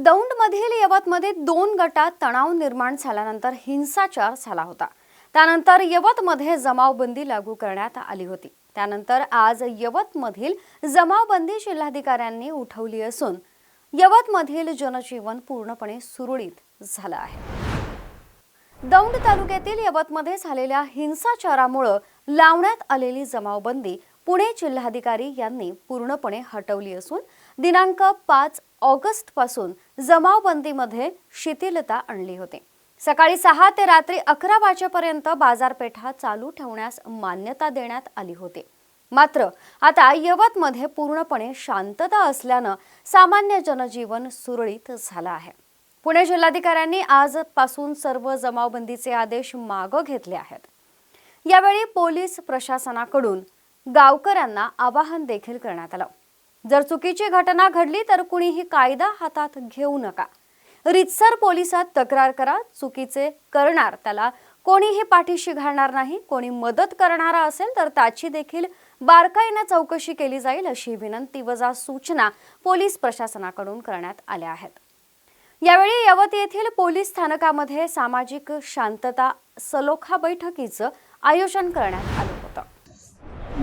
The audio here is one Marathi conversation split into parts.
दौंडमधील यवतमध्ये 2 गटात तणाव निर्माण झाल्यानंतर हिंसाचार झाला होता। त्यानंतर यवतमध्ये जमावबंदी लागू करण्यात आली होती। त्यानंतर आज यवतमधील जमावबंदी जिल्हाधिकाऱ्यांनी उठवली असून यवतमधील जनजीवन पूर्णपणे सुरळीत झालं आहे। दौंड तालुक्यातील यवतमध्ये झालेल्या हिंसाचारामुळे लावण्यात आलेली जमावबंदी पुणे जिल्हाधिकारी यांनी पूर्णपणे हटवली असून दिनांक 5 ऑगस्ट पासून जमावबंदीमध्ये शिथिलता आणली होती। सकाळी 6 ते रात्री 11 वाजेपर्यंत बाजारपेठा चालू ठेवण्यास मान्यता देण्यात आली होती। मात्र आता यवतमध्ये पूर्णपणे शांतता असल्याने सामान्य जनजीवन सुरळीत झालं आहे। पुणे जिल्हाधिकाऱ्यांनी आजपासून सर्व जमावबंदीचे आदेश मागे घेतले आहेत। यावेळी पोलीस प्रशासनाकडून गावकऱ्यांना आवाहन देखील करण्यात आलं। जर चुकीची घटना घडली तर कुणीही कायदा हातात घेऊ नका। रितसर पोलिसात तक्रार करा। चुकीचे करणार त्याला कोणीही पाठीशी घालणार नाही। कोणी मदत करणारा असेल तर त्याची देखील बारकाईने चौकशी केली जाईल अशी विनंती वजा सूचना पोलीस प्रशासनाकडून करण्यात आल्या आहेत। यावेळी यवत येथील पोलीस स्थानकामध्ये सामाजिक शांतता सलोखा बैठकीचं आयोजन करण्यात आलं होतं।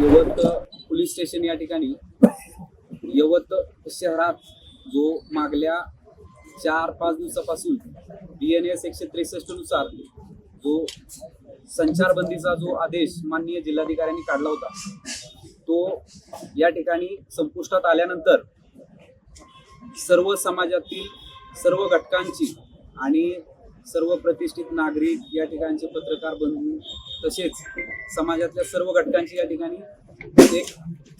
यवत पोलीस स्टेशन या ठिकाणी यवत शहरात जो मागल्या 4-5 दिवसापासून BNS 163 नुसार जो संचारबंदीचा जो आदेश माननीय जिल्हाधिकाऱ्यांनी काढला होता तो या ठिकाणी संपुष्टात आल्यानंतर सर्व समाजातील सर्व घटकांची आणि सर्व प्रतिष्ठित नागरिक या ठिकाणचे पत्रकार बंधू तसेच समाजातल्या सर्व घटकांची या ठिकाणी एक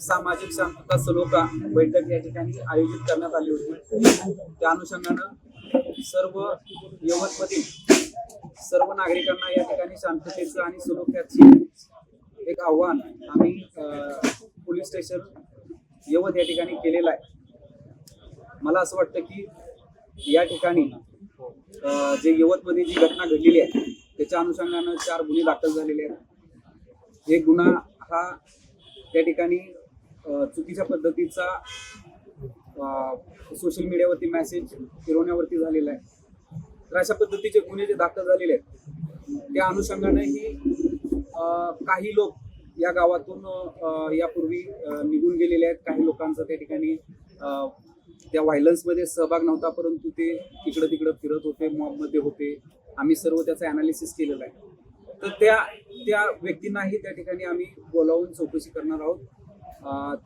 सामाजिक शांतता सलोखा बैठक या ठिकाणी आयोजित करण्यात आली होती। त्या अनुषंगानं सर्व यवतमधील सर्व नागरिकांना या ठिकाणी शांततेचं आणि सलोख्याची एक आव्हान आम्ही पोलीस स्टेशन यवत या ठिकाणी केलेलं आहे। मला असं वाटतं की या ठिकाणी जे यवतमध्ये जी घटना घडलेली आहे त्याच्या अनुषंगानं 4 गुन्हे दाखल झालेले आहेत। एक गुन्हा हा त्या ठिकाणी चुकीच्या पद्धतीचा सोशल मीडियावरती मेसेज फिरवण्यावरती झालेला आहे। तर अशा पद्धतीचे गुन्हे जे दाखल झालेले आहेत त्या अनुषंगाने ही काही लोक या गावातून यापूर्वी निघून गेलेले आहेत। काही लोकांचा त्या ठिकाणी त्या व्हायलन्समध्ये सहभाग नव्हता, परंतु ते इकडं तिकडं फिरत होते, मॉबमध्ये होते। आम्ही सर्व त्याचं ॲनालिसिस केलेलं आहे। तर त्या व्यक्तींनाही त्या ठिकाणी आम्ही बोलावून चौकशी करणार आहोत।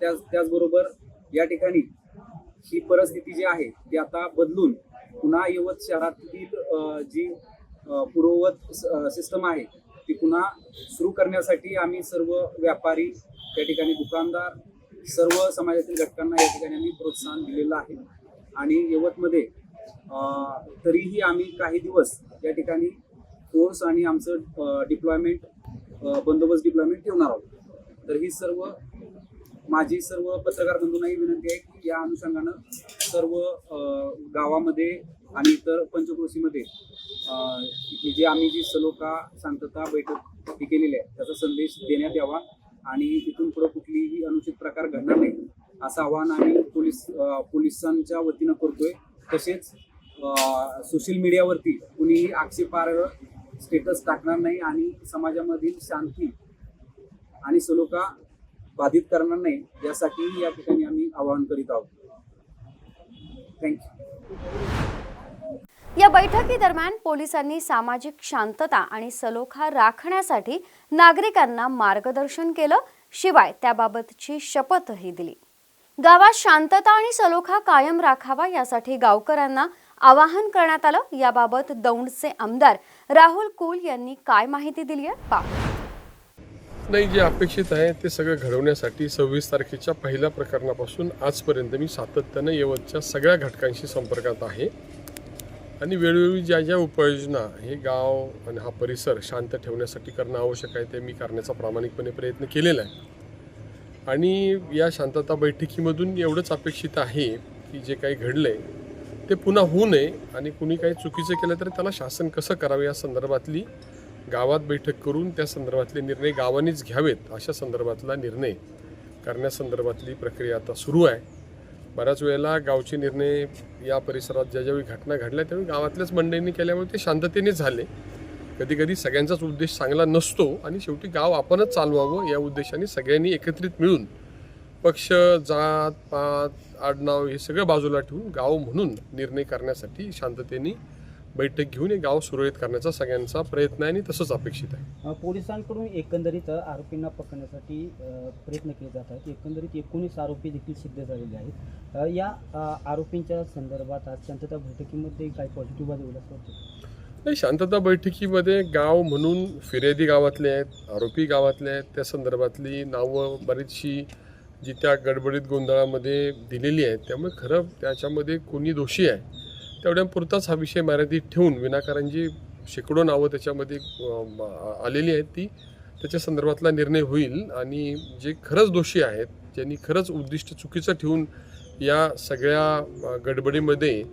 त्याचबरोबर या ठिकाणी ही परिस्थिती जी आहे ती आता बदलून पुन्हा यवत शहरातील जी पूर्ववत सिस्टम आहे ती पुन्हा सुरू करण्यासाठी आम्ही सर्व व्यापारी त्या ठिकाणी दुकानदार सर्व समाजातील घटकांना या ठिकाणी आम्ही प्रोत्साहन दिलेलं आहे। आणि यवतमध्ये तरीही आम्ही काही दिवस या ठिकाणी फोर्स आणि आमचं डिप्लॉयमेंट बंदोबस्त डिप्लॉयमेंट ठेवणार आहोत। तर ही सर्व माझी सर्व पत्रकार बंधूंनाही विनंती आहे की या अनुषंगानं सर्व गावामध्ये आणि इतर पंचक्रोशीमध्ये ही जी आम्ही जी सलोखा शांतता बैठक ही केलेली आहे त्याचा संदेश देण्यात यावा आणि इथून पुढे कुठलीही अनुचित प्रकार घडणार नाही असं आवाहन आम्ही पोलिसांच्या वतीनं करतोय। तसेच सोशल मीडियावरती कुणीही आक्षेपार्ह स्टेटस टाकणार नाही आणि समाजामधील शांती आणि सलोखा बाधित करणार नाही यासाठी या ठिकाणी आम्ही आवाहन करीत आहोत। थँक्यू। या बैठकीदरम्यान पोलिसांनी सामाजिक शांतता आणि सलोखा राखण्यासाठी नागरिकांना मार्गदर्शन केलं, शिवाय त्याबाबतची शपथही दिली। गावात शांतता आणि सलोखा कायम राखावा यासाठी गावकऱ्यांना आवाहन करण्यात आलं। याबाबत दौंडचे आमदार राहुल कुल यांनी काय माहिती दिली आहे पाहू। नाही, जे अपेक्षित आहे ते सगळं घडवण्यासाठी 26 तारखेच्या पहिल्या प्रकरणापासून आजपर्यंत मी सातत्यानं यवतच्या सगळ्या घटकांशी संपर्कात आहे आणि वेळोवेळी ज्या ज्या उपाययोजना हे गाव आणि हा परिसर शांत ठेवण्यासाठी करणं आवश्यक आहे ते मी करण्याचा प्रामाणिकपणे प्रयत्न केलेला आहे। आणि या शांतता बैठकीमधून एवढंच अपेक्षित आहे की जे काही घडलं आहे ते पुन्हा होऊ नये आणि कुणी काही चुकीचं केलं तर त्याला शासन कसं करावं या संदर्भातली गावात बैठक करून त्या संदर्भातले निर्णय गावानेच घ्यावेत अशा संदर्भातला निर्णय करण्यासंदर्भातली प्रक्रिया आता सुरू आहे। बऱ्याच वेळेला गावचे निर्णय या परिसरात ज्यावेळी घटना घडल्या त्यावेळी गावातल्याच मंडळींनी केल्यामुळे ते शांततेने झाले. कधी कधी सगळ्यांचाच उद्देश चांगला नसतो आणि शेवटी गाव आपणच चालवावं या उद्देशाने सगळ्यांनी एकत्रित मिळून पक्ष, जात, पात, आडनाव हे सगळं बाजूला ठेवून गाव म्हणून निर्णय करण्यासाठी शांततेने बैठक घेऊन हे गाव सुरळीत करण्याचा सगळ्यांचा प्रयत्न आहे आणि तसंच अपेक्षित आहे. पोलिसांकडून एकंदरीत आरोपींना पकडण्यासाठी प्रयत्न केले जात आहेत. एकंदरीत 19 आरोपी देखील सिद्ध झालेले आहेत. या आरोपींच्या संदर्भात आज शांतता बैठकीमध्ये काही पॉझिटिव्ह बाजू असं वाटतं? नाही, शांतता बैठकीमध्ये गाव म्हणून फिर्यादी गावातले आहेत, आरोपी गावातले आहेत, त्या संदर्भातली नावं बरीचशी जी त्या गडबडीत गोंधळामध्ये दिलेली आहेत. त्यामुळे खरं त्याच्यामध्ये कोणी दोषी आहे तेवढ्यापुरताच हा विषय मर्यादित ठेवून विनाकारण जी शेकडो नावं त्याच्यामध्ये आलेली आहेत ती त्याच्या संदर्भातला निर्णय होईल आणि जे खरंच दोषी आहेत, ज्यांनी खरंच उद्दिष्ट चुकीचं ठेवून या सगळ्या गडबडीमध्ये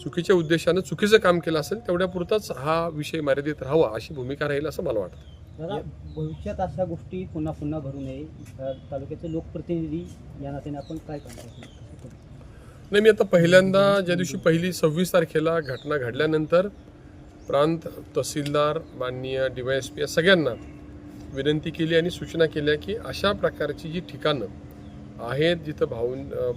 चुकीच्या उद्देशानं चुकीचं काम केलं असेल तेवढ्यापुरताच हा विषय मर्यादित राहावा अशी भूमिका राहील असं मला वाटतं. दादा, भविष्यात अशा गोष्टी पुन्हा पुन्हा घडू नये, तालुक्याचे लोकप्रतिनिधी या नात्याने आपण काय करणार? नाही, मी आता पहिल्यांदा ज्या दिवशी पहिली 26 तारखेला घटना घडल्यानंतर प्रांत तहसीलदार, माननीय DYSP या सगळ्यांना विनंती केली आणि सूचना केल्या की अशा प्रकारची जी ठिकाणं आहेत जिथं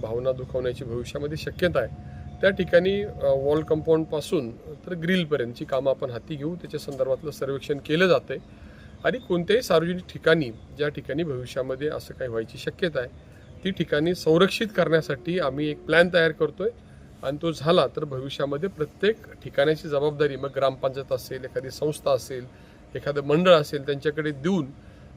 भावना दुखावण्याची भविष्यामध्ये शक्यता आहे त्या ठिकाणी वॉल कंपाऊंडपासून तर ग्रिलपर्यंतची कामं आपण हाती घेऊ. त्याच्या संदर्भातलं सर्वेक्षण केलं जातं आहे आणि कोणत्याही सार्वजनिक ठिकाणी ज्या ठिकाणी भविष्यामध्ये असं काही व्हायची शक्यता आहे ती ठिकाणी संरक्षित करण्यासाठी आम्ही एक प्लॅन तयार करतोय आणि तो झाला तर भविष्यामध्ये प्रत्येक ठिकाणाची जबाबदारी मग ग्रामपंचायत असेल, एखादी संस्था असेल, एखादं मंडळ असेल त्यांच्याकडे देऊन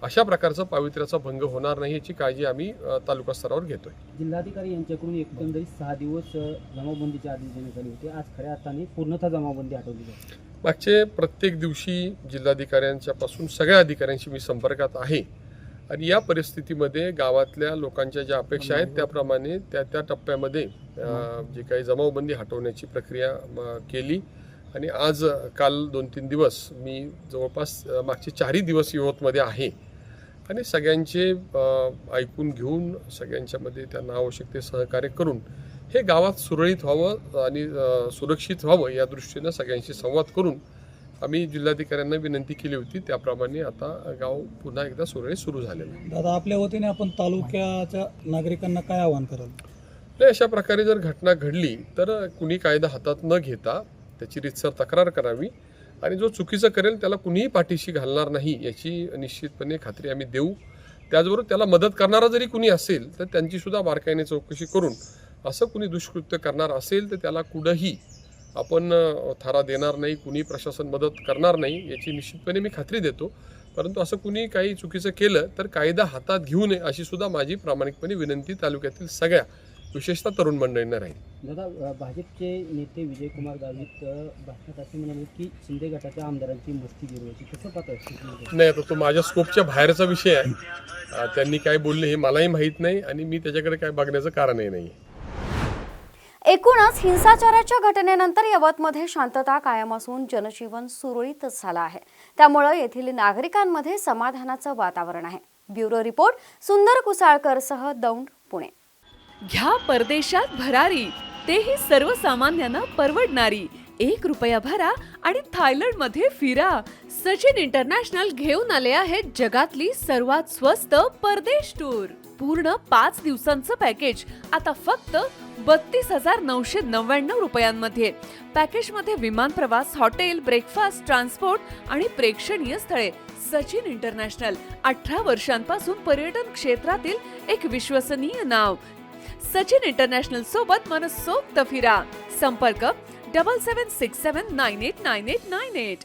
अशा प्रकारचा पावित्र्याचा भंग होणार नाही याची काळजी आम्ही तालुका स्तरावर घेतोय. जिल्हाधिकारी यांच्याकडून एकंदरीत 6 दिवस जमावबंदीचे आदेश देण्यात आले होते. आज खऱ्या अर्थाने पूर्णतः जमावबंदी हटवली जाते. मागचे प्रत्येक दिवशी जिल्हाधिकाऱ्यांच्या पासून सगळ्या अधिकाऱ्यांशी मी संपर्कात आहे आणि या परिस्थितीमध्ये गावातल्या लोकांच्या ज्या अपेक्षा आहेत त्याप्रमाणे त्या टप्प्यामध्ये जी काही जमावबंदी हटवण्याची प्रक्रिया केली आणि आज काल 2-3 दिवस मी जवळपास मागचे 4 दिवस यवतमध्ये आहे आणि सगळ्यांचे ऐकून घेऊन सगळ्यांच्यामध्ये त्यांना आवश्यक ते सहकार्य करून हे गावात सुरळीत व्हावं आणि सुरक्षित व्हावं या दृष्टीनं सगळ्यांशी संवाद करून आम्ही जिल्हाधिकाऱ्यांना विनंती केली होती. त्याप्रमाणे आता गाव पुन्हा एकदा सुरळीत सुरू झालेलं आहे. दादा, आपल्या वतीने आपण तालुक्याच्या नागरिकांना काय आवाहन कराल? नाही, अशा प्रकारे जर घटना घडली तर कुणी कायदा हातात न घेता त्याची रीतसर तक्रार करावी आणि जो चुकीचं करेल त्याला कुणीही पाठीशी घालणार नाही याची निश्चितपणे खात्री आम्ही देऊ. त्याचबरोबर त्याला मदत करणारा जरी कुणी असेल तर त्यांची सुद्धा बारकाईने चौकशी करून असं कुणी दुष्कृत्य करणार असेल तर त्याला कुठंही आपण थारा देणार नाही, कुणी प्रशासन मदत करणार नाही याची निश्चितपणे मी खात्री देतो. परंतु असं कुणी काही चुकीचं केलं तर कायदा हातात घेऊ नये अशी सुद्धा माझी प्रामाणिकपणे विनंती तालुक्यातील सगळ्या विशेषतः तरुण मंडळींना राहील. दादा, भाजपचे नेते विजयकुमार गावित भाषणात असे म्हणाले की शिंदे गटाच्या आमदारांची मस्ती गिरवायची, कसं पाहता? नाही, आता तो माझ्या स्कोपच्या बाहेरचा विषय आहे. त्यांनी काय बोलले हे मलाही माहीत नाही आणि मी त्याच्याकडे काय बघण्याचं कारणही नाही. एकूणच हिंसाचाराच्या घटनेनंतर यवतमध्ये शांतता कायम असून जनजीवन सुरळीतच झालं आहे. त्यामुळे येथील नागरिकांमध्ये समाधानाचं वातावरण आहे. ब्युरो रिपोर्ट सुंदर कुसाळकरसह दौंड, पुणे. घ्या परदेशात भरारी, तेही सर्वसामान्यांना परवडणारी. 1 रुपया भरा आणि थायलंडमध्ये फिरा. सचिन इंटरनॅशनल घेऊन आले आहेत जगातली सर्वात स्वस्त परदेश टूर. पूर्ण 5 दिवसांचं पॅकेज आता फक्त 32,999 रुपयांमध्ये. पॅकेजमध्ये विमान प्रवास, हॉटेल, ब्रेकफास्ट, ट्रान्सपोर्ट आणि प्रेक्षणीय स्थळे. सचिन इंटरनॅशनल 18 वर्षांपासून पर्यटन क्षेत्रातील एक विश्वसनीय नाव. सचिन इंटरनॅशनल सोबत मनसोक्त फिरा. संपर्क 7767989898.